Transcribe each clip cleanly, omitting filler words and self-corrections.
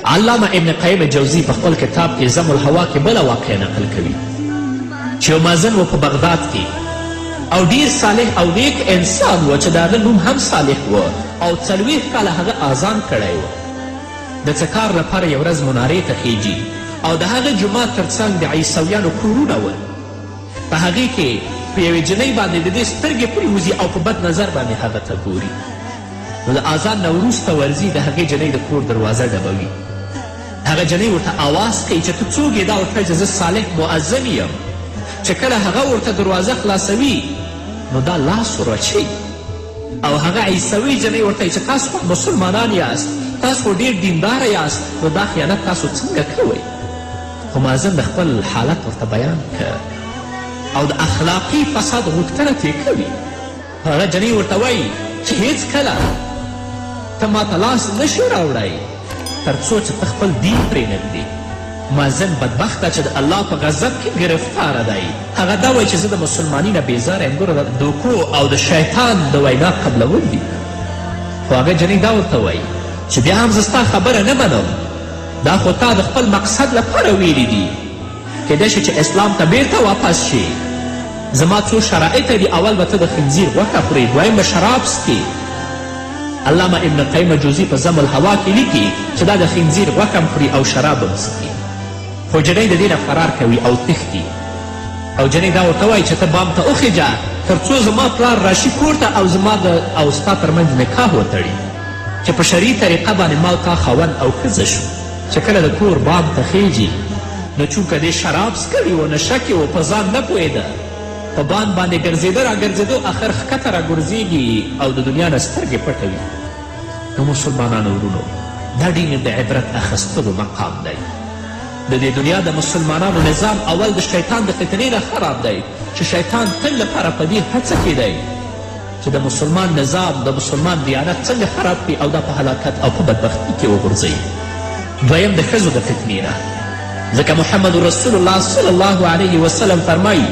علامه ابن قیم جوزی په خپل کتاب کې ضم الهوا کې بله واقعه نقل کوي چې یو مازن و په بغداد کې او ډیر صالح او نیک انسان و چې د هغه نوم هم صالح و او 40 کاله هغه آذان کړی و د څه کار لپاره یو ورځ منارې ته خیجي او د هغه جومات تر څنګ د عیسویانو کورونه ول په هغې کې په یوې جنۍ باندې د دې سترګې پورې وځي او په بد نظر باندې هغه ته ګوري نو د آذان نه وروسته ورځي د هغې جنۍ د کور دروازه ډبوي هغه جنۍ ورته آواز کوي چې ته څوک یې دا ورته چې زه صالح مؤذن یم چې کله هغه ورته دروازه خلاصوي نو دا لاس ورچوي او هغه عیسوي جنۍ ورته چې تاسو مسلمانان یاست تاسو ډېر دینداره یاست نو دا خیانت تاسو څنګه کوئ خو مازن د خپل حالت ورته بیان که او د اخلاقي فساد غوښتنه ترې کوي هغه جنۍ ورته وایي چې هیڅکله ته ماته لاس نشي راوړی تر څو چې ته خپل دین پرې نږدې مازن بدبخته چې د الله په غضب کې ګرفتاره دی هغه دا وایي چې زه د مسلماني نه بېزاره یم ګوره د دوکو او د شیطان د وینا قبلول دي خو هغه جنۍ دا ورته وایي چې بیا هم زه ستا خبره نه منم دا خو تا د خپل مقصد لپاره ویلي دي کیدای شي چې اسلام ته بیرته واپس شي زما څو شرایط دي اول به ته د خنزیر غوښه خورې دویم به شراب څکې علامه ابن قیم جوزی په ضم الهوا کې لیکي چې دا د خنزیر غوښه هم خوري او شراب هم څکي خو جنۍ د دې نه فرار کوي او تښتي او جنۍ دا ورته وایي چې ته بام ته وخیجه تر څو زما پلار راشي کور ته او زما او ستا ترمنځ نکاح وتړي چې په شرعي طریقه باندې ما تا خاوند او ښځه شو چې کله د کور بام ته خیجي نو چونکه دې شراب څکلي و نشه کې و په ځان نه پوهېده په بان باندې ګرځېده راګرځېدو آخر ښکته راګرځېږي او د دنیا نه سترګې پټوي نو مسلمانانو ورونو دا ډېر د عبرت اخیستلو مقام دی د دې دنیا د مسلمانانو نظام اول د شیطان د فتنې نه خراب دی چې شیطان تل لپاره په دې هڅه کې دی چې د مسلمان نظام د مسلمان دیانت څنګه خراب کړي او دا په هلاکت او په بدبختي کې وغورځوي دویم د ښځو د فتنې نه ځکه محمد رسول الله صلی الله علیه وسلم فرمایي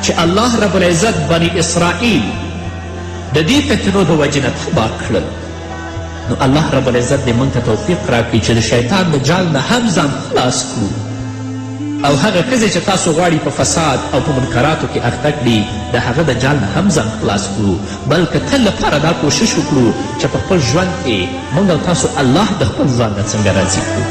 چې الله رب العزت بني اسرائیل د دې فتنو د وجې نه تباه کړل نو الله رب العزت دې موږ ته توفیق راکړي چې د شیطان د جال نه هم ځان خلاص کړو او هغه ښځې چې تاسو غواړي په فساد او په منکراتو کې اخته کړي د هغه د جال نه هم ځان خلاص کړو بلکې تل لپاره دا کوشش وکړو چې په خپل ژوند کې موږ او تاسو الله د خپل ځان نه څنګه راضي کړو